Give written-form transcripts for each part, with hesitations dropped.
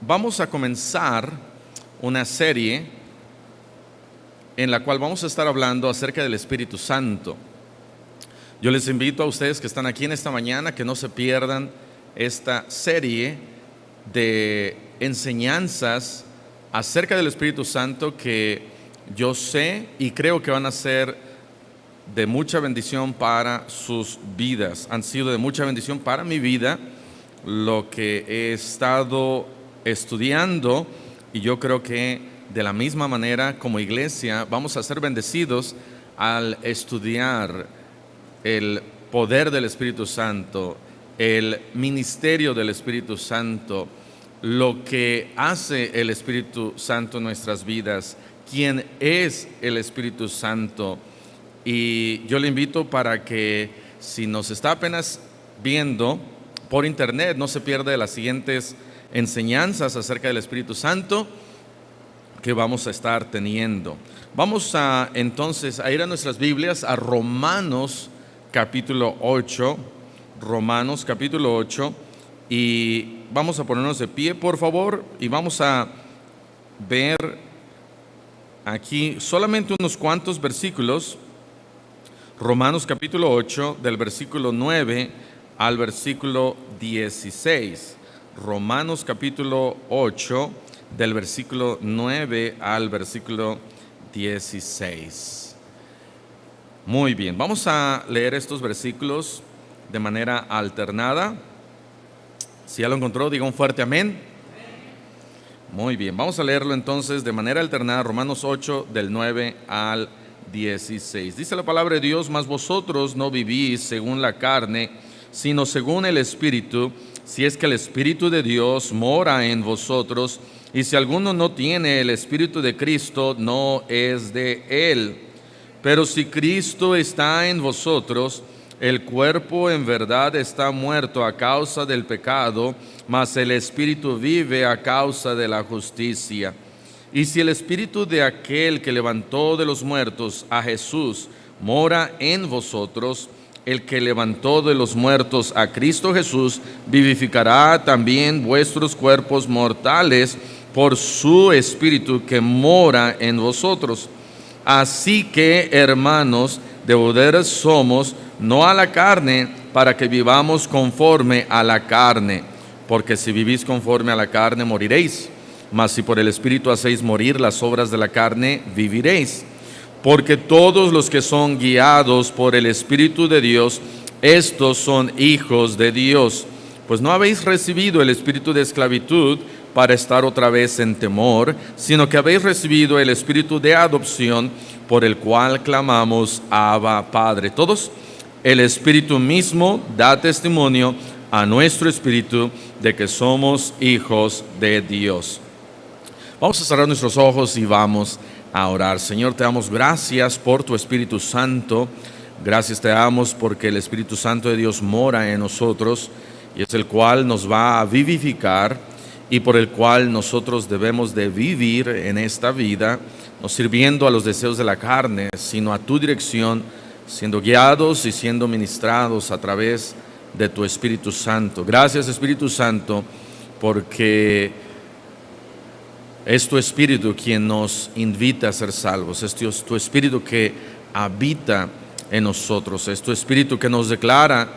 Vamos a comenzar una serie en la cual vamos a estar hablando acerca del Espíritu Santo. Yo les invito a ustedes que están aquí en esta mañana que no se pierdan esta serie de enseñanzas acerca del Espíritu Santo que yo sé y creo que van a ser de mucha bendición para sus vidas. Han sido de mucha bendición para mi vida lo que he estado estudiando, y yo creo que de la misma manera como iglesia vamos a ser bendecidos al estudiar el poder del Espíritu Santo, el ministerio del Espíritu Santo, lo que hace el Espíritu Santo en nuestras vidas, quién es el Espíritu Santo. Y yo le invito para que, si nos está apenas viendo por internet, no se pierda de las siguientes enseñanzas acerca del Espíritu Santo que vamos a estar teniendo. Vamos entonces a ir a nuestras Biblias a Romanos capítulo 8, Romanos capítulo 8, y vamos a ponernos de pie, por favor, y vamos a ver aquí solamente unos cuantos versículos. Romanos capítulo 8, del versículo 9 al versículo 16. Romanos capítulo 8, del versículo 9 al versículo 16. Muy bien, vamos a leer estos versículos de manera alternada. Si ya lo encontró, diga un fuerte amén. Muy bien, vamos a leerlo entonces de manera alternada. Romanos 8, del 9 al 16. Dice la palabra de Dios: mas vosotros no vivís según la carne, sino según el Espíritu, si es que el Espíritu de Dios mora en vosotros. Y si alguno no tiene el Espíritu de Cristo, no es de él. Pero si Cristo está en vosotros, el cuerpo en verdad está muerto a causa del pecado, mas el Espíritu vive a causa de la justicia. Y si el Espíritu de aquel que levantó de los muertos a Jesús mora en vosotros, el que levantó de los muertos a Cristo Jesús vivificará también vuestros cuerpos mortales por su Espíritu que mora en vosotros. Así que, hermanos, deudores somos, no a la carne, para que vivamos conforme a la carne. Porque si vivís conforme a la carne, moriréis. Mas si por el Espíritu hacéis morir las obras de la carne, viviréis. Porque todos los que son guiados por el Espíritu de Dios, estos son hijos de Dios. Pues no habéis recibido el espíritu de esclavitud para estar otra vez en temor, sino que habéis recibido el espíritu de adopción, por el cual clamamos: Abba, Padre. Todos, el Espíritu mismo da testimonio a nuestro espíritu de que somos hijos de Dios. Vamos a cerrar nuestros ojos y vamos a orar. Señor, te damos gracias por tu Espíritu Santo. Gracias te damos porque el Espíritu Santo de Dios mora en nosotros y es el cual nos va a vivificar y por el cual nosotros debemos de vivir en esta vida, no sirviendo a los deseos de la carne, sino a tu dirección, siendo guiados y siendo ministrados a través de tu Espíritu Santo. Gracias, Espíritu Santo, porque es tu Espíritu quien nos invita a ser salvos. Es tu Espíritu que habita en nosotros. Es tu Espíritu que nos declara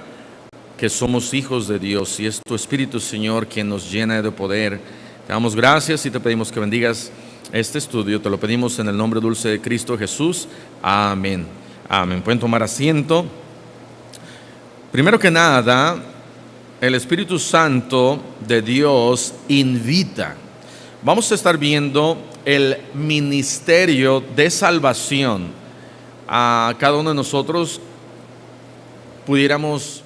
que somos hijos de Dios. Y es tu Espíritu, Señor, quien nos llena de poder. Te damos gracias y te pedimos que bendigas este estudio. Te lo pedimos en el nombre dulce de Cristo Jesús. Amén. Amén. Pueden tomar asiento. Primero que nada, el Espíritu Santo de Dios invita. Vamos a estar viendo el ministerio de salvación. A cada uno de nosotros pudiéramos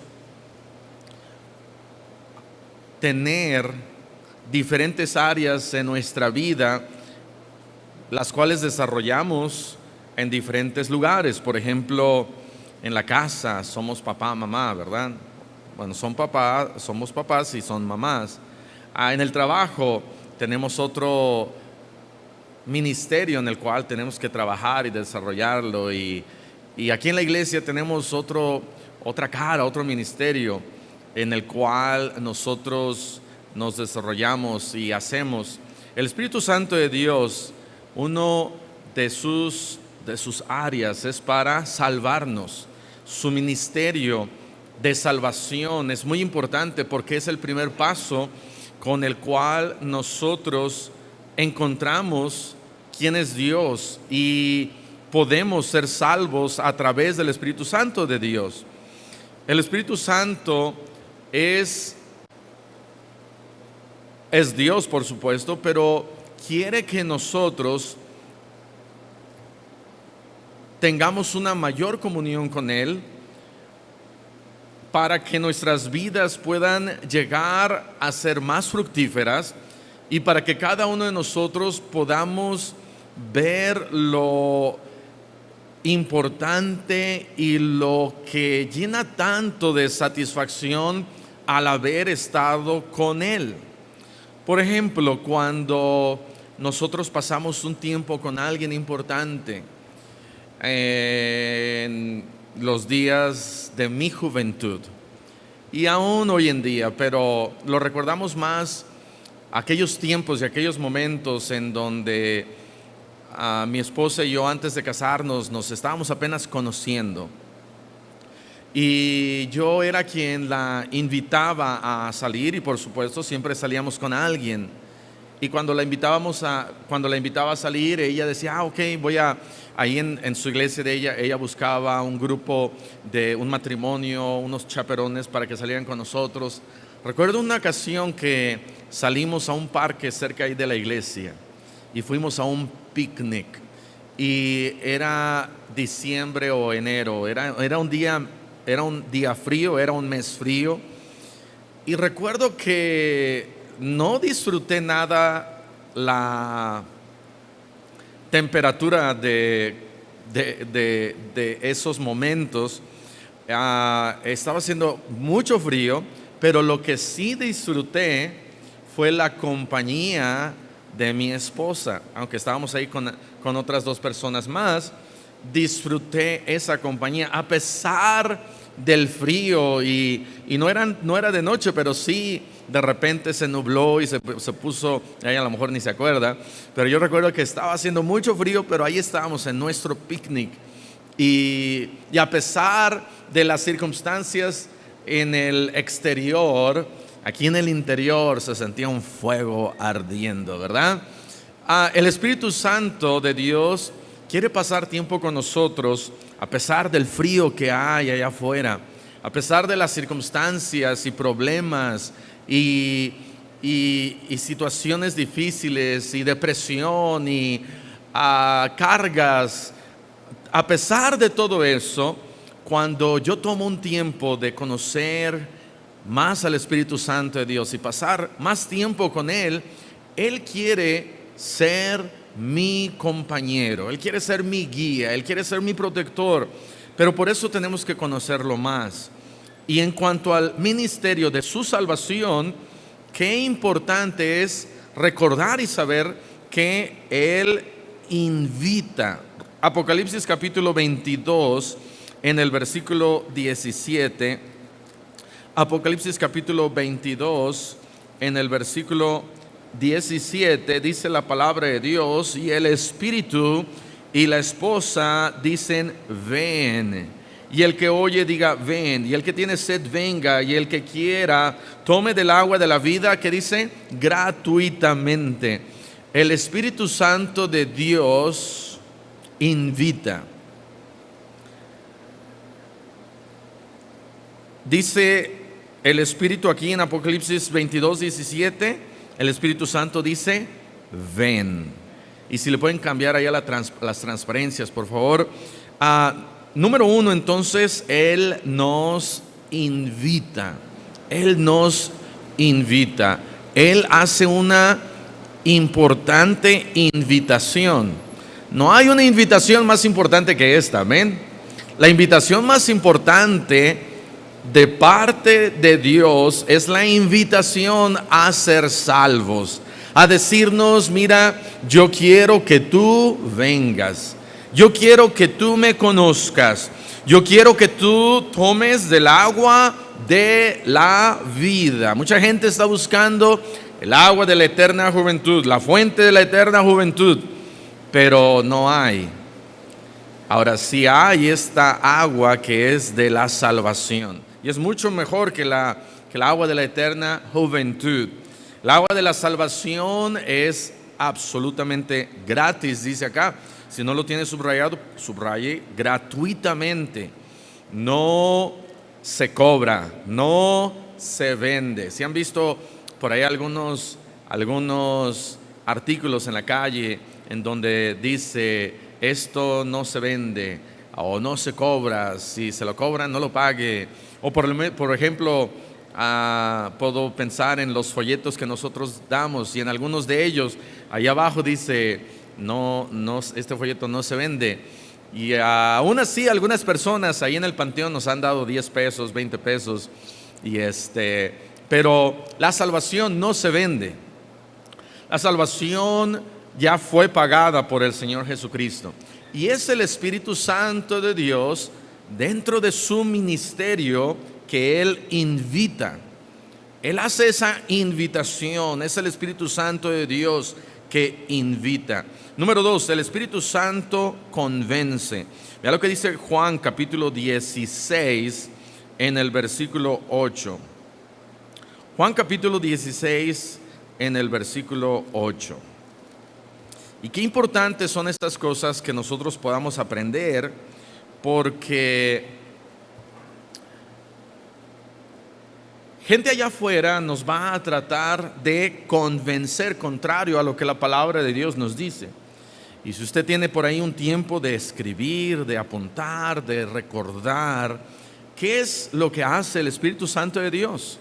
tener diferentes áreas en nuestra vida, las cuales desarrollamos en diferentes lugares. Por ejemplo, en la casa somos papá, mamá, ¿verdad? Bueno, somos papás y son mamás. En el trabajo tenemos otro ministerio en el cual tenemos que trabajar y desarrollarlo, y aquí en la iglesia tenemos otra cara, otro ministerio en el cual nosotros nos desarrollamos y hacemos. El Espíritu Santo de Dios, uno de sus áreas es para salvarnos. Su ministerio de salvación es muy importante porque es el primer paso con el cual nosotros encontramos quién es Dios y podemos ser salvos a través del Espíritu Santo de Dios. El Espíritu Santo es Dios, por supuesto, pero quiere que nosotros tengamos una mayor comunión con Él para que nuestras vidas puedan llegar a ser más fructíferas y para que cada uno de nosotros podamos ver lo importante y lo que llena tanto de satisfacción al haber estado con Él. Por ejemplo, cuando nosotros pasamos un tiempo con alguien importante, en los días de mi juventud y aún hoy en día, pero lo recordamos más aquellos tiempos y aquellos momentos en donde mi esposa y yo, antes de casarnos, nos estábamos apenas conociendo y yo era quien la invitaba a salir y por supuesto siempre salíamos con alguien. Y cuando la invitaba a salir, ella decía, ok, ahí en su iglesia de ella buscaba un grupo de un matrimonio, unos chaperones para que salieran con nosotros. Recuerdo una ocasión que salimos a un parque cerca ahí de la iglesia y fuimos a un picnic y era diciembre o enero, era un día frío, era un mes frío y recuerdo que no disfruté nada la temperatura de esos momentos. Estaba haciendo mucho frío, pero lo que sí disfruté fue la compañía de mi esposa. Aunque estábamos ahí con otras dos personas más, disfruté esa compañía a pesar del frío y no era de noche, pero sí de repente se nubló y se puso, ella a lo mejor ni se acuerda, pero yo recuerdo que estaba haciendo mucho frío, pero ahí estábamos en nuestro picnic y a pesar de las circunstancias en el exterior, aquí en el interior se sentía un fuego ardiendo, ¿verdad? El Espíritu Santo de Dios quiere pasar tiempo con nosotros a pesar del frío que hay allá afuera, a pesar de las circunstancias y problemas y situaciones difíciles y depresión y cargas. A pesar de todo eso, cuando yo tomo un tiempo de conocer más al Espíritu Santo de Dios y pasar más tiempo con Él, Él quiere ser mi compañero, Él quiere ser mi guía, Él quiere ser mi protector, pero por eso tenemos que conocerlo más. Y en cuanto al ministerio de su salvación, qué importante es recordar y saber que Él invita. Apocalipsis capítulo 22 en el versículo 17. Apocalipsis capítulo 22 en el versículo 17 dice la palabra de Dios: y el Espíritu y la esposa dicen ven. Y el que oye diga ven, y el que tiene sed venga, y el que quiera tome del agua de la vida, que dice gratuitamente. El Espíritu Santo de Dios invita. Dice el Espíritu aquí en Apocalipsis 22, 17, el Espíritu Santo dice ven. Y si le pueden cambiar allá las transparencias, por favor. Número uno, entonces, Él nos invita. Él nos invita. Él hace una importante invitación. No hay una invitación más importante que esta, amén. La invitación más importante de parte de Dios es la invitación a ser salvos, a decirnos: mira, yo quiero que tú vengas. Yo quiero que tú me conozcas. Yo quiero que tú tomes del agua de la vida. Mucha gente está buscando el agua de la eterna juventud, la fuente de la eterna juventud, pero no hay. Ahora sí hay esta agua que es de la salvación, y es mucho mejor que la agua de la eterna juventud. El agua de la salvación es absolutamente gratis, dice acá. Si no lo tiene subrayado, subraye: gratuitamente. No se cobra, no se vende. Si han visto por ahí algunos artículos en la calle en donde dice: esto no se vende o no se cobra, si se lo cobran no lo pague. O por ejemplo, puedo pensar en los folletos que nosotros damos, y en algunos de ellos ahí abajo dice: no, este folleto no se vende. Y aún así algunas personas ahí en el panteón nos han dado 10 pesos, 20 pesos, pero la salvación no se vende. La salvación ya fue pagada por el Señor Jesucristo, y es el Espíritu Santo de Dios dentro de su ministerio que Él invita. Él hace esa invitación, es el Espíritu Santo de Dios que invita. Número 2, el Espíritu Santo convence. Vea lo que dice Juan capítulo 16 en el versículo 8. Juan capítulo 16 en el versículo 8. Y qué importantes son estas cosas que nosotros podamos aprender, porque gente allá afuera nos va a tratar de convencer contrario a lo que la palabra de Dios nos dice. Y si usted tiene por ahí un tiempo de escribir, de apuntar, de recordar, ¿qué es lo que hace el Espíritu Santo de Dios?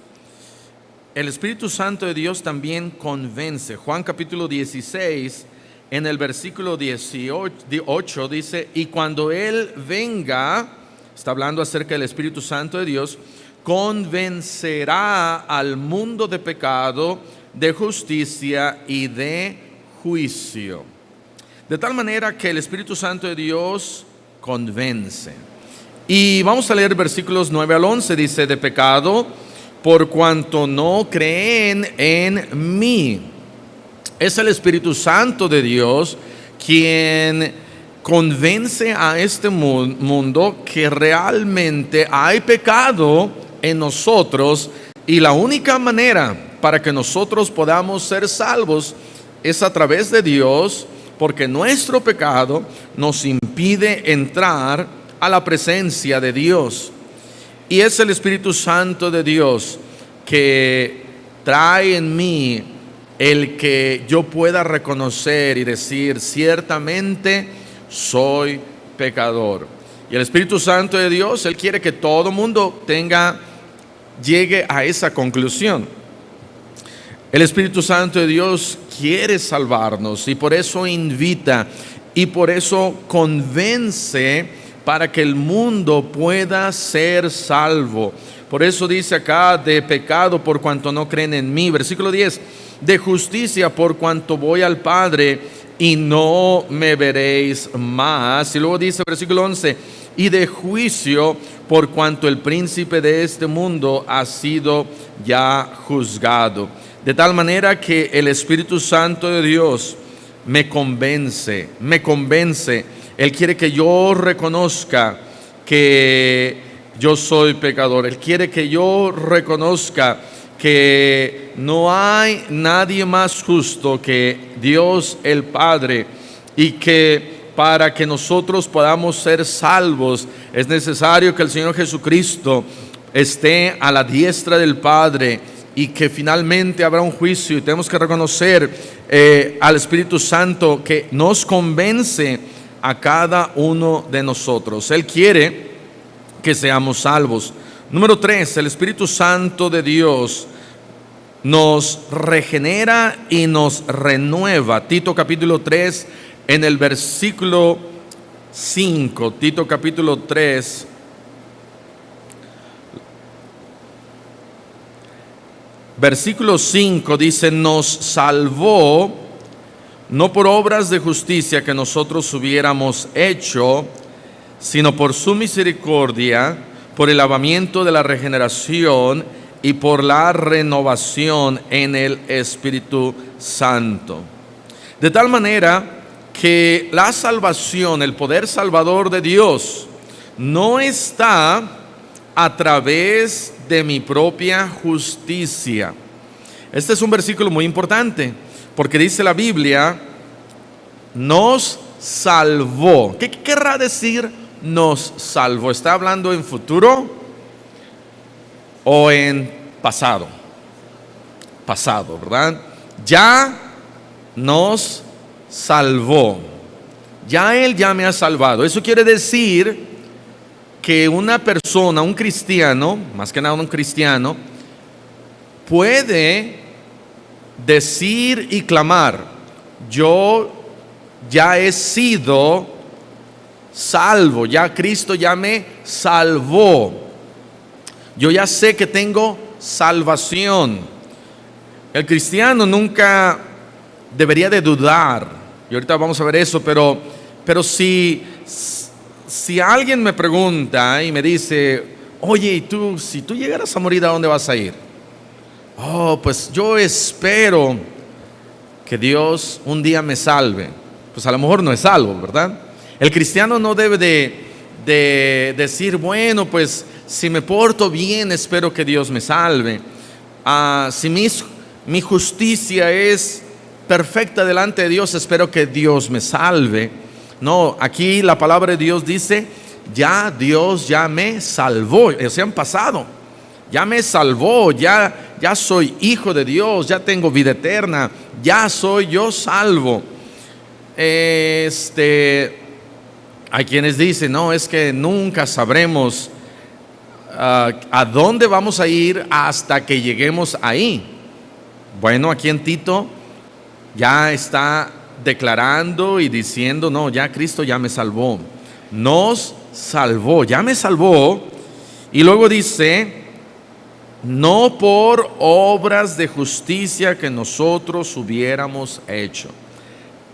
El Espíritu Santo de Dios también convence. Juan capítulo 16, en el versículo 18 dice: y cuando Él venga, está hablando acerca del Espíritu Santo de Dios, convencerá al mundo de pecado, de justicia y de juicio. De tal manera que el Espíritu Santo de Dios convence. Y vamos a leer versículos 9 al 11. Dice: de pecado, por cuanto no creen en mí. Es el Espíritu Santo de Dios quien convence a este mundo que realmente hay pecado en nosotros, y la única manera para que nosotros podamos ser salvos es a través de Dios, porque nuestro pecado nos impide entrar a la presencia de Dios. Y es el Espíritu Santo de Dios que trae en mí el que yo pueda reconocer y decir: ciertamente soy pecador. Y el Espíritu Santo de Dios, Él quiere que todo mundo llegue a esa conclusión. El Espíritu Santo de Dios quiere salvarnos, y por eso invita, y por eso convence para que el mundo pueda ser salvo. Por eso dice acá: de pecado, por cuanto no creen en mí. Versículo 10: de justicia, por cuanto voy al Padre y no me veréis más. Y luego dice versículo 11: y de juicio, por cuanto el príncipe de este mundo ha sido ya juzgado. De tal manera que el Espíritu Santo de Dios me convence. Él quiere que yo reconozca que yo soy pecador. Él quiere que yo reconozca que no hay nadie más justo que Dios el Padre, y que para que nosotros podamos ser salvos es necesario que el Señor Jesucristo esté a la diestra del Padre, y que finalmente habrá un juicio, y tenemos que reconocer al Espíritu Santo que nos convence a cada uno de nosotros. Él quiere que seamos salvos. Número 3, el Espíritu Santo de Dios nos regenera y nos renueva. Tito capítulo 3 en el versículo 5. Tito capítulo 3. Versículo 5 dice: nos salvó no por obras de justicia que nosotros hubiéramos hecho, sino por su misericordia, por el lavamiento de la regeneración y por la renovación en el Espíritu Santo. De tal manera que la salvación, el poder salvador de Dios, no está a través de mi propia justicia. Este es un versículo muy importante, porque dice la Biblia, nos salvó. ¿Qué querrá decir nos salvó? ¿Está hablando en futuro o en pasado? Pasado, ¿verdad? Ya nos salvó. Ya Él ya me ha salvado. Eso quiere decir que una persona, un cristiano, más que nada un cristiano, puede decir y clamar, yo ya he sido salvo, ya Cristo ya me salvó, yo ya sé que tengo salvación. El cristiano nunca debería de dudar, y ahorita vamos a ver eso, pero si alguien me pregunta y me dice, oye, ¿y tú, si tú llegaras a morir, a dónde vas a ir? Oh, pues yo espero que Dios un día me salve. Pues a lo mejor no es salvo, ¿verdad? El cristiano no debe de decir, bueno, pues si me porto bien, espero que Dios me salve. Si mi justicia es perfecta delante de Dios, espero que Dios me salve. No, aquí la palabra de Dios dice, ya Dios ya me salvó, o sea, en pasado, ya me salvó, ya soy hijo de Dios, ya tengo vida eterna, ya soy yo salvo. Hay quienes dicen, no, es que nunca sabremos a dónde vamos a ir hasta que lleguemos ahí. Bueno, aquí en Tito ya está declarando y diciendo, no, ya Cristo ya me salvó, nos salvó, ya me salvó. Y luego dice, no por obras de justicia que nosotros hubiéramos hecho.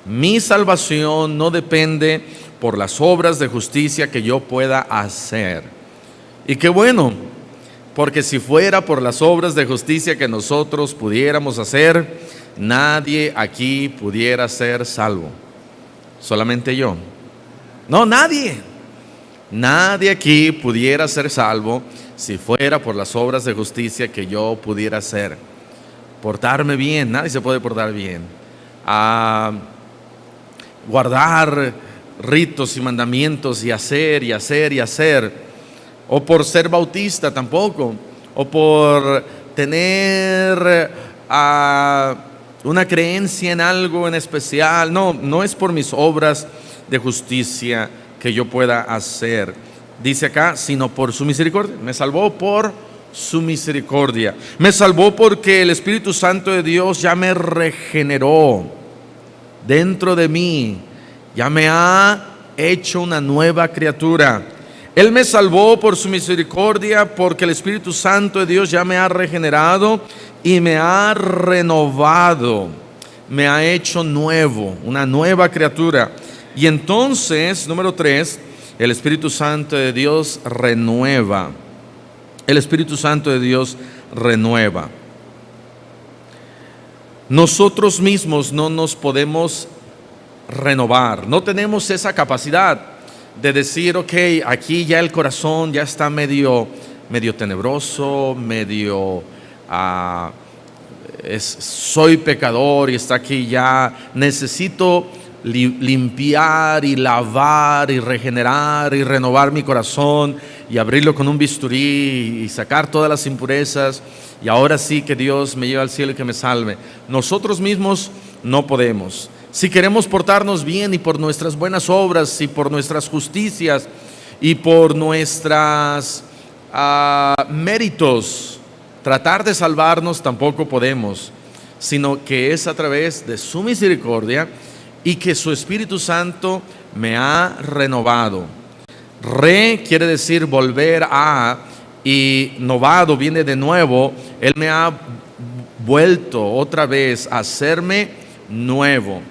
Mi salvación no depende por las obras de justicia que yo pueda hacer. Y qué bueno, porque si fuera por las obras de justicia que nosotros pudiéramos hacer, nadie aquí pudiera ser salvo. Solamente yo. No, nadie. Nadie aquí pudiera ser salvo si fuera por las obras de justicia que yo pudiera hacer. Portarme bien, nadie se puede portar bien. Guardar ritos y mandamientos y hacer y hacer y hacer. O por ser bautista tampoco. O por tener una creencia en algo en especial. No es por mis obras de justicia que yo pueda hacer. Dice acá, sino por su misericordia. Me salvó por su misericordia. Me salvó porque el Espíritu Santo de Dios ya me regeneró dentro de mí. Ya me ha hecho una nueva criatura. Él me salvó por su misericordia, porque el Espíritu Santo de Dios ya me ha regenerado y me ha renovado, me ha hecho nuevo, una nueva criatura. Y entonces, número 3, el Espíritu Santo de Dios renueva. El Espíritu Santo de Dios renueva. Nosotros mismos no nos podemos renovar, no tenemos esa capacidad de decir, ok, aquí ya el corazón ya está medio tenebroso, soy pecador y está aquí ya, necesito limpiar y lavar y regenerar y renovar mi corazón y abrirlo con un bisturí y sacar todas las impurezas, y ahora sí que Dios me lleve al cielo y que me salve. Nosotros mismos no podemos. Si queremos portarnos bien y por nuestras buenas obras y por nuestras justicias y por nuestros méritos tratar de salvarnos, tampoco podemos, sino que es a través de su misericordia y que su Espíritu Santo me ha renovado. Quiere decir volver a, y novado viene de nuevo. Él me ha vuelto otra vez a hacerme nuevo.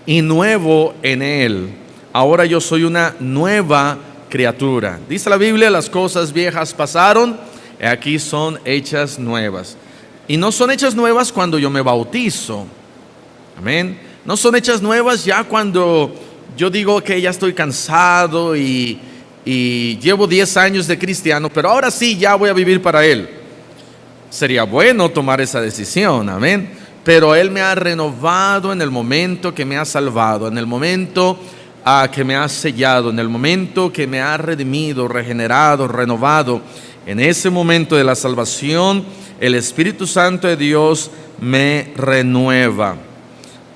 Y nuevo en Él. Ahora yo soy una nueva criatura. Dice la Biblia, las cosas viejas pasaron, y aquí son hechas nuevas. Y no son hechas nuevas cuando yo me bautizo. Amén. No son hechas nuevas ya cuando yo digo que ya estoy cansado y llevo 10 años de cristiano, pero ahora sí ya voy a vivir para Él. Sería bueno tomar esa decisión, amén. Pero Él me ha renovado en el momento que me ha salvado, en el momento que me ha sellado, en el momento que me ha redimido, regenerado, renovado. En ese momento de la salvación, el Espíritu Santo de Dios me renueva.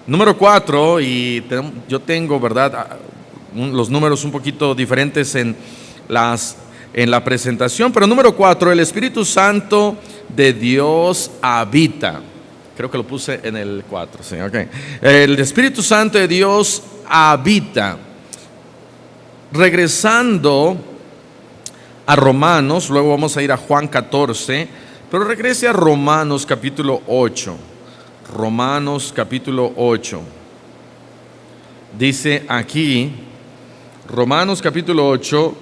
Número 4, y yo tengo, ¿verdad?, los números un poquito diferentes en la presentación, pero número 4, el Espíritu Santo de Dios habita. Creo que lo puse en el 4, sí, ok. El Espíritu Santo de Dios habita. Regresando a Romanos, luego vamos a ir a Juan 14, pero regrese a Romanos capítulo 8. Romanos capítulo 8. Dice aquí, Romanos capítulo 8,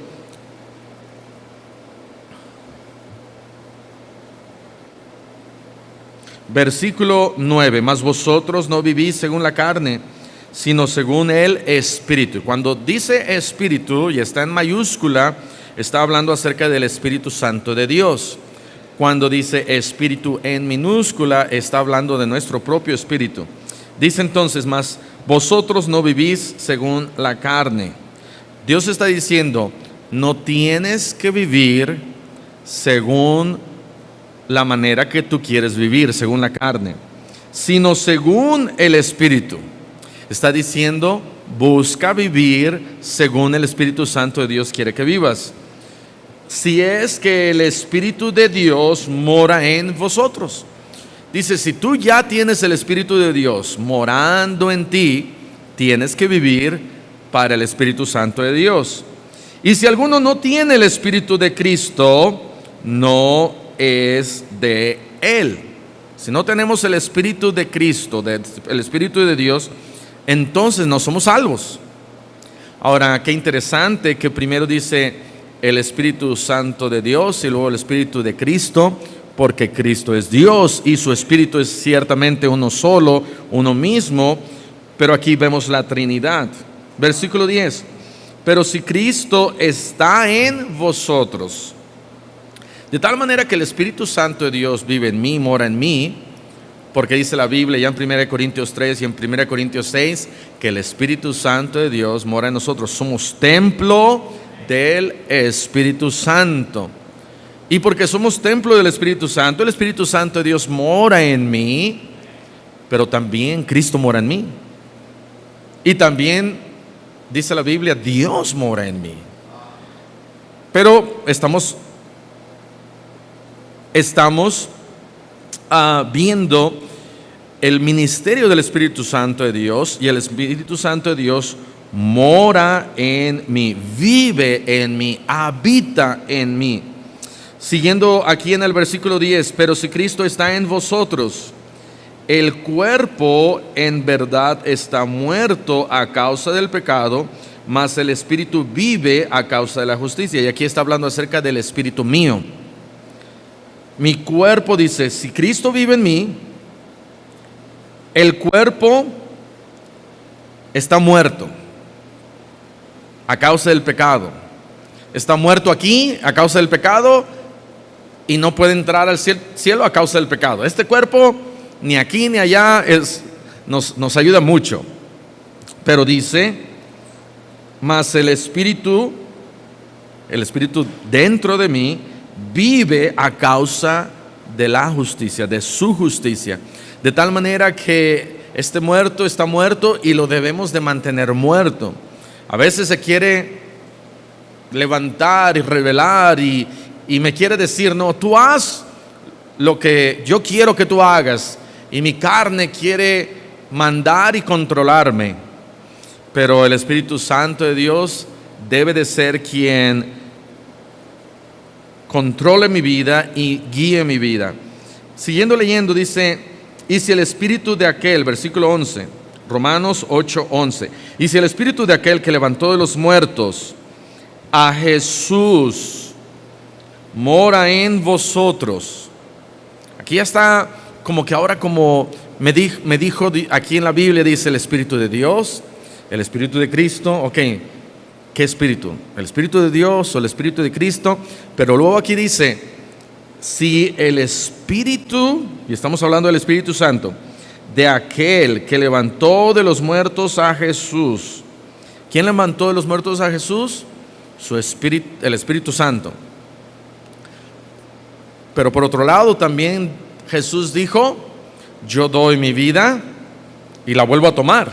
versículo 9, mas vosotros no vivís según la carne, sino según el Espíritu. Cuando dice Espíritu y está en mayúscula, está hablando acerca del Espíritu Santo de Dios. Cuando dice Espíritu en minúscula, está hablando de nuestro propio espíritu. Dice entonces, mas vosotros no vivís según la carne. Dios está diciendo, no tienes que vivir según la manera que tú quieres vivir, según la carne, sino según el Espíritu. Está diciendo, busca vivir según el Espíritu Santo de Dios quiere que vivas. Si es que el Espíritu de Dios mora en vosotros. Dice, si tú ya tienes el Espíritu de Dios morando en ti, tienes que vivir para el Espíritu Santo de Dios. Y si alguno no tiene el Espíritu de Cristo, no es de Él. Si no tenemos el Espíritu de Cristo, el Espíritu de Dios, entonces no somos salvos. Ahora, qué interesante que primero dice el Espíritu Santo de Dios y luego el Espíritu de Cristo, porque Cristo es Dios y su Espíritu es ciertamente uno solo, uno mismo, pero aquí vemos la Trinidad. Versículo 10, pero si Cristo está en vosotros, de tal manera que el Espíritu Santo de Dios vive en mí, mora en mí, porque dice la Biblia ya en 1 Corintios 3 y en 1 Corintios 6, que el Espíritu Santo de Dios mora en nosotros. Somos templo del Espíritu Santo. Y porque somos templo del Espíritu Santo, el Espíritu Santo de Dios mora en mí, pero también Cristo mora en mí. Y también, dice la Biblia, Dios mora en mí. Pero estamos viendo el ministerio del Espíritu Santo de Dios, y el Espíritu Santo de Dios mora en mí, vive en mí, habita en mí. Siguiendo aquí en el versículo 10, pero si Cristo está en vosotros, el cuerpo en verdad está muerto a causa del pecado, mas el Espíritu vive a causa de la justicia. Y aquí está hablando acerca del Espíritu mío. Mi cuerpo, dice, si Cristo vive en mí, el cuerpo está muerto a causa del pecado. Está muerto aquí a causa del pecado y no puede entrar al cielo a causa del pecado. Este cuerpo ni aquí ni allá nos ayuda mucho. Pero dice, mas el Espíritu dentro de mí vive a causa de la justicia, de su justicia. De tal manera que este muerto está muerto y lo debemos de mantener muerto. A veces se quiere levantar y revelar y me quiere decir, no, tú haz lo que yo quiero que tú hagas, y mi carne quiere mandar y controlarme. Pero el Espíritu Santo de Dios debe de ser quien controle mi vida y guíe mi vida. Siguiendo leyendo, dice, y si el Espíritu de aquel, versículo 11, Romanos 8:11, y si el Espíritu de aquel que levantó de los muertos a Jesús, mora en vosotros. Aquí ya está como que ahora como me dijo aquí en la Biblia, dice el Espíritu de Dios, el Espíritu de Cristo. Ok, ¿qué Espíritu? ¿El Espíritu de Dios o el Espíritu de Cristo? Pero luego aquí dice, si el Espíritu, y estamos hablando del Espíritu Santo, de aquel que levantó de los muertos a Jesús. ¿Quién levantó de los muertos a Jesús? Su Espíritu, el Espíritu Santo. Pero por otro lado también Jesús dijo, yo doy mi vida y la vuelvo a tomar.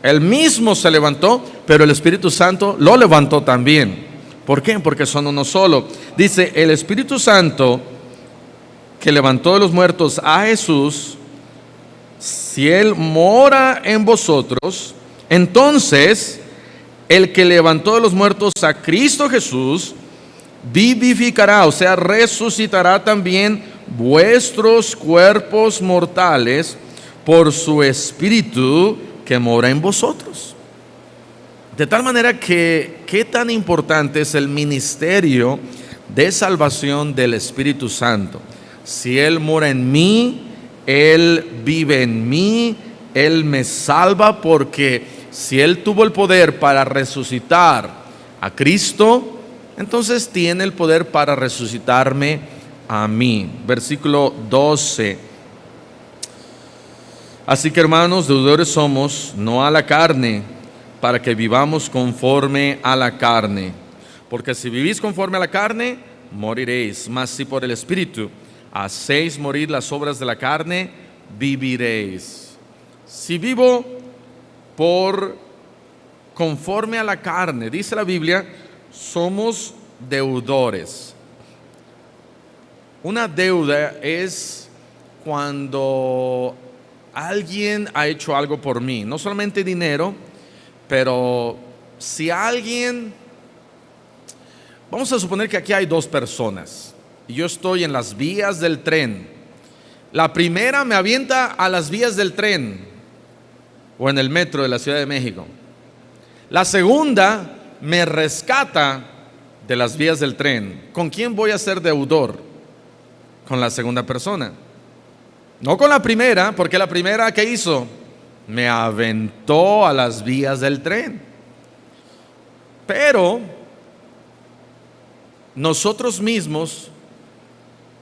Él mismo se levantó, pero el Espíritu Santo lo levantó también. ¿Por qué? Porque son uno solo. Dice, el Espíritu Santo que levantó de los muertos a Jesús, si Él mora en vosotros, entonces el que levantó de los muertos a Cristo Jesús, vivificará, o sea, resucitará también vuestros cuerpos mortales por su Espíritu que mora en vosotros. De tal manera que, qué tan importante es el ministerio de salvación del Espíritu Santo. Si Él mora en mí, Él vive en mí, Él me salva, porque si Él tuvo el poder para resucitar a Cristo, entonces tiene el poder para resucitarme a mí. Versículo 12. Así que, hermanos, deudores somos, no a la carne, para que vivamos conforme a la carne. Porque si vivís conforme a la carne, moriréis. Mas si por el Espíritu hacéis morir las obras de la carne, viviréis. Si vivo conforme a la carne, dice la Biblia, somos deudores. Una deuda es cuando alguien ha hecho algo por mí, no solamente dinero, pero si alguien, vamos a suponer que aquí hay dos personas y yo estoy en las vías del tren. La primera me avienta a las vías del tren o en el metro de la Ciudad de México. La segunda me rescata de las vías del tren. ¿Con quién voy a ser deudor? Con la segunda persona, no con la primera, porque la primera, ¿qué hizo? Me aventó a las vías del tren. Pero nosotros mismos,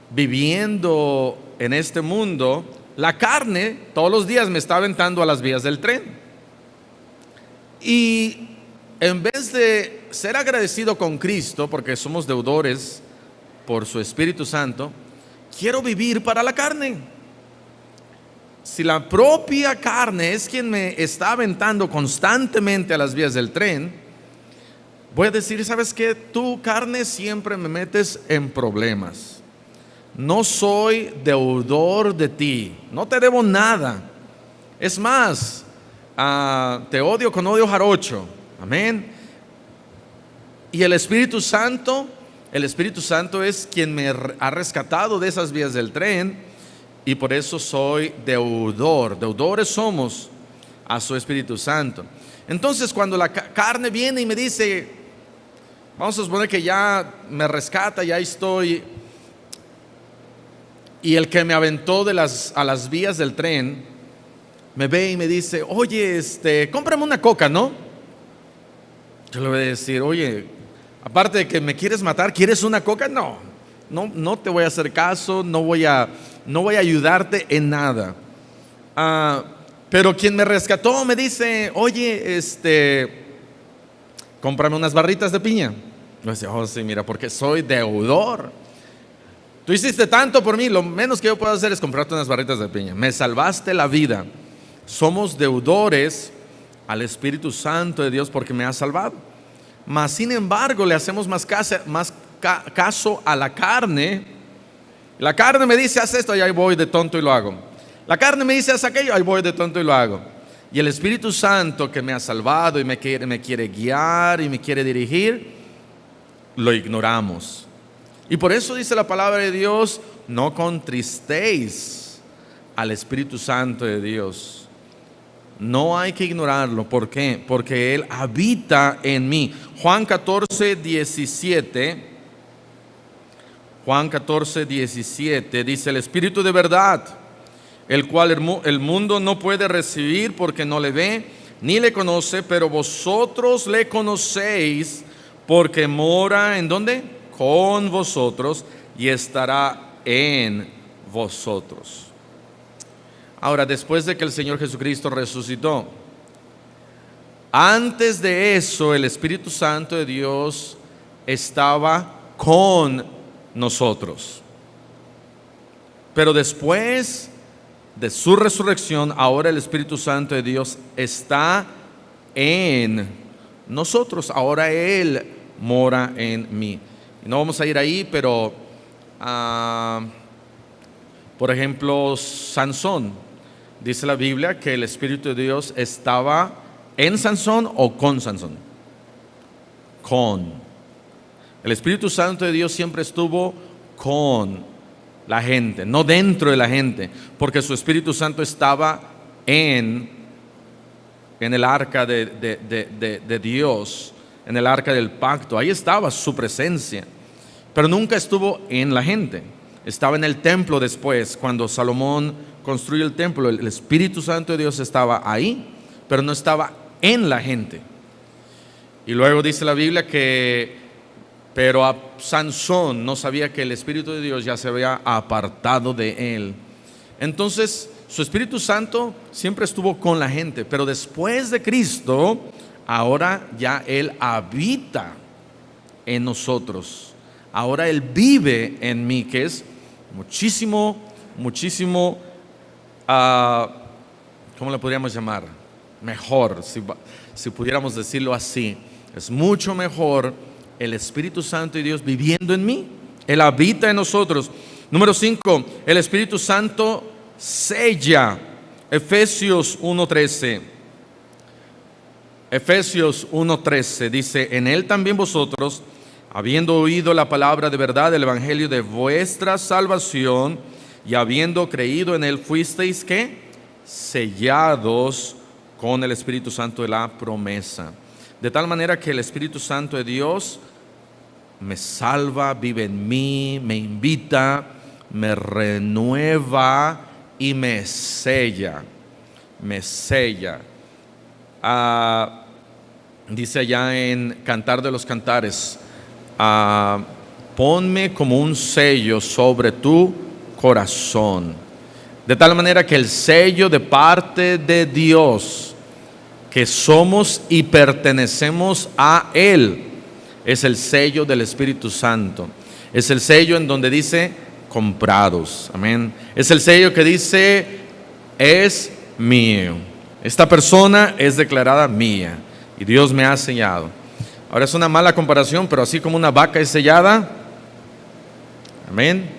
viviendo en este mundo, la carne todos los días me está aventando a las vías del tren. Y en vez de ser agradecido con Cristo, porque somos deudores por su Espíritu Santo, quiero vivir para la carne. Si la propia carne es quien me está aventando constantemente a las vías del tren, voy a decir, ¿sabes qué? Tu carne siempre me metes en problemas. No soy deudor de ti, no te debo nada. Es más, te odio con odio jarocho. Amén. Y el Espíritu Santo es quien me ha rescatado de esas vías del tren. Y por eso soy deudor. Deudores somos a su Espíritu Santo. Entonces cuando la carne viene y me dice, vamos a suponer que ya me rescata, ya estoy, y el que me aventó a las vías del tren me ve y me dice, oye, cómprame una coca, ¿no? Yo le voy a decir, oye, aparte de que me quieres matar, ¿quieres una coca? No te voy a hacer caso, no voy a ayudarte en nada. Pero quien me rescató me dice, oye, cómprame unas barritas de piña. Yo decía, oh sí, mira, porque soy deudor. Tú hiciste tanto por mí, lo menos que yo puedo hacer es comprarte unas barritas de piña. Me salvaste la vida. Somos deudores al Espíritu Santo de Dios porque me ha salvado. Mas sin embargo le hacemos más caso a la carne. La carne me dice, haz esto, y ahí voy de tonto y lo hago. La carne me dice, haz aquello, ahí voy de tonto y lo hago. Y el Espíritu Santo que me ha salvado y me quiere guiar y me quiere dirigir, lo ignoramos. Y por eso dice la palabra de Dios, no contristéis al Espíritu Santo de Dios. No hay que ignorarlo. ¿Por qué? Porque Él habita en mí. Juan 14, 17. Juan 14, 17 dice: el Espíritu de verdad, el cual el mundo no puede recibir porque no le ve ni le conoce, pero vosotros le conocéis porque mora ¿en dónde? Con vosotros y estará en vosotros. Ahora, después de que el Señor Jesucristo resucitó, antes de eso el Espíritu Santo de Dios estaba con nosotros. Pero después de su resurrección, ahora el Espíritu Santo de Dios está en nosotros. Ahora Él mora en mí. Y no vamos a ir ahí, pero por ejemplo, Sansón, dice la Biblia que el Espíritu de Dios estaba en Sansón o con Sansón. Con. El Espíritu Santo de Dios siempre estuvo con la gente, no dentro de la gente, porque su Espíritu Santo estaba en el arca de Dios, en el arca del pacto. Ahí estaba su presencia, pero nunca estuvo en la gente. Estaba en el templo después, cuando Salomón construyó el templo. El Espíritu Santo de Dios estaba ahí, pero no estaba en la gente. Y luego dice la Biblia pero a Sansón no sabía que el Espíritu de Dios ya se había apartado de él. Entonces su Espíritu Santo siempre estuvo con la gente, pero después de Cristo, ahora ya Él habita en nosotros. Ahora Él vive en mí, que es muchísimo, ¿cómo le podríamos llamar? Mejor, si pudiéramos decirlo así. Es mucho mejor el Espíritu Santo de Dios viviendo en mí. Él habita en nosotros. Número 5, el Espíritu Santo sella. Efesios 1:13. Efesios 1:13 dice: en Él también vosotros, habiendo oído la palabra de verdad del evangelio de vuestra salvación, y habiendo creído en Él, fuisteis ¿qué? Sellados con el Espíritu Santo de la promesa. De tal manera que el Espíritu Santo de Dios me salva, vive en mí, me invita, me renueva y me sella. Me sella. Dice allá en Cantar de los Cantares: ponme como un sello sobre tu corazón. De tal manera que el sello de parte de Dios, que somos y pertenecemos a Él, es el sello del Espíritu Santo. Es el sello en donde dice comprados. Amén. Es el sello que dice es mío. Esta persona es declarada mía y Dios me ha sellado. Ahora es una mala comparación, pero así como una vaca es sellada, amén,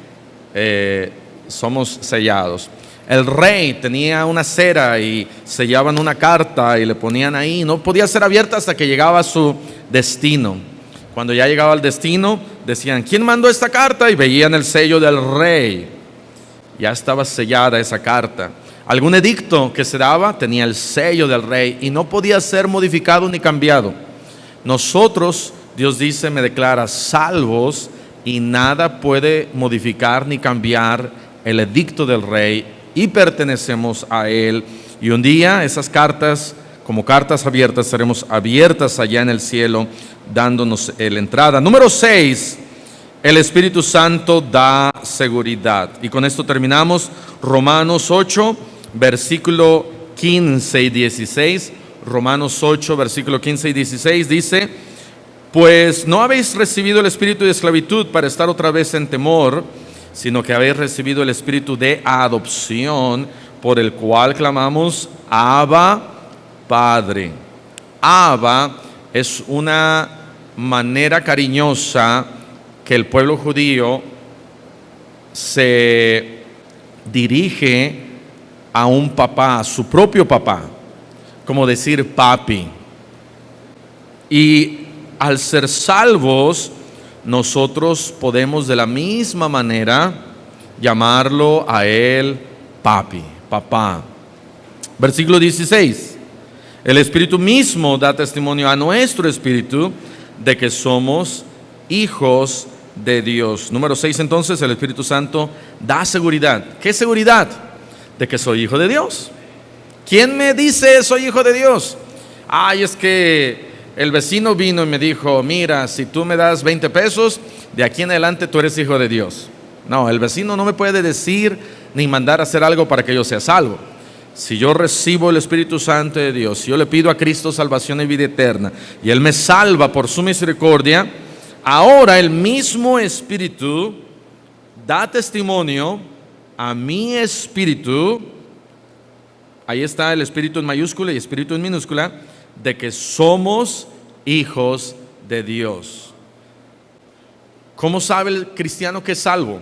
somos sellados. El rey tenía una cera y sellaban una carta y le ponían ahí. No podía ser abierta hasta que llegaba a su destino. Cuando ya llegaba al destino, decían: ¿quién mandó esta carta? Y veían el sello del rey. Ya estaba sellada esa carta. Algún edicto que se daba tenía el sello del rey y no podía ser modificado ni cambiado. Nosotros, Dios dice, me declara salvos y nada puede modificar ni cambiar el edicto del rey, y pertenecemos a Él. Y un día esas cartas, como cartas abiertas, seremos abiertas allá en el cielo, dándonos la entrada. Número 6, el Espíritu Santo da seguridad. Y con esto terminamos. Romanos 8, versículo 15 y 16. Romanos 8, versículo 15 y 16 dice: pues no habéis recibido el espíritu de esclavitud para estar otra vez en temor, sino que habéis recibido el espíritu de adopción, por el cual clamamos: Abba, Padre. Abba es una manera cariñosa que el pueblo judío se dirige a un papá, a su propio papá, como decir papi. Y al ser salvos, nosotros podemos de la misma manera llamarlo a él papi, papá. Versículo 16. El Espíritu mismo da testimonio a nuestro espíritu de que somos hijos de Dios. Número 6, entonces, el Espíritu Santo da seguridad. ¿Qué seguridad? De que soy hijo de Dios. ¿Quién me dice soy hijo de Dios? Ay, es que el vecino vino y me dijo, mira, si tú me das 20 pesos, de aquí en adelante tú eres hijo de Dios. No, el vecino no me puede decir ni mandar a hacer algo para que yo sea salvo. Si yo recibo el Espíritu Santo de Dios, si yo le pido a Cristo salvación y vida eterna, y Él me salva por su misericordia, ahora el mismo Espíritu da testimonio a mi espíritu, ahí está el Espíritu en mayúscula y Espíritu en minúscula, de que somos hijos de Dios. ¿Cómo sabe el cristiano que es salvo?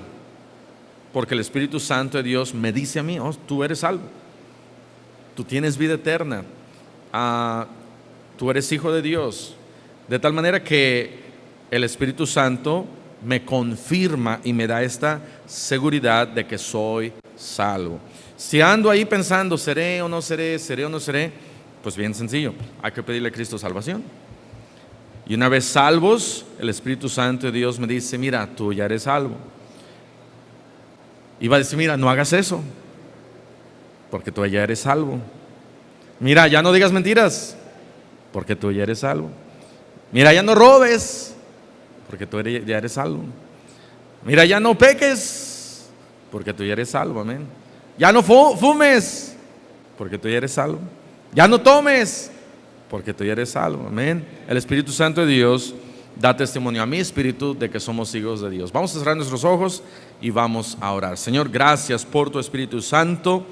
Porque el Espíritu Santo de Dios me dice a mí, oh, tú eres salvo. Tú tienes vida eterna, tú eres hijo de Dios, de tal manera que el Espíritu Santo me confirma y me da esta seguridad de que soy salvo. Si ando ahí pensando, ¿seré o no seré? ¿Seré o no seré? Pues bien sencillo, hay que pedirle a Cristo salvación. Y una vez salvos, el Espíritu Santo de Dios me dice, mira, tú ya eres salvo. Y va a decir, mira, no hagas eso, porque tú ya eres salvo. Mira, ya no digas mentiras, porque tú ya eres salvo. Mira, ya no robes, porque tú ya eres salvo. Mira, ya no peques, porque tú ya eres salvo, amén. Ya no fumes, porque tú ya eres salvo. Ya no tomes, porque tú ya eres salvo, amén. El Espíritu Santo de Dios da testimonio a mi espíritu de que somos hijos de Dios. Vamos a cerrar nuestros ojos y vamos a orar. Señor, gracias por tu Espíritu Santo.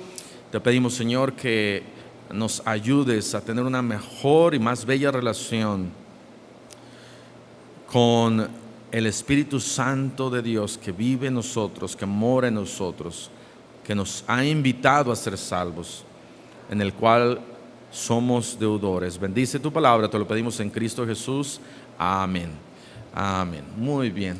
Te pedimos, Señor, que nos ayudes a tener una mejor y más bella relación con el Espíritu Santo de Dios que vive en nosotros, que mora en nosotros, que nos ha invitado a ser salvos, en el cual somos deudores. Bendice tu palabra, te lo pedimos en Cristo Jesús. Amén. Amén. Muy bien.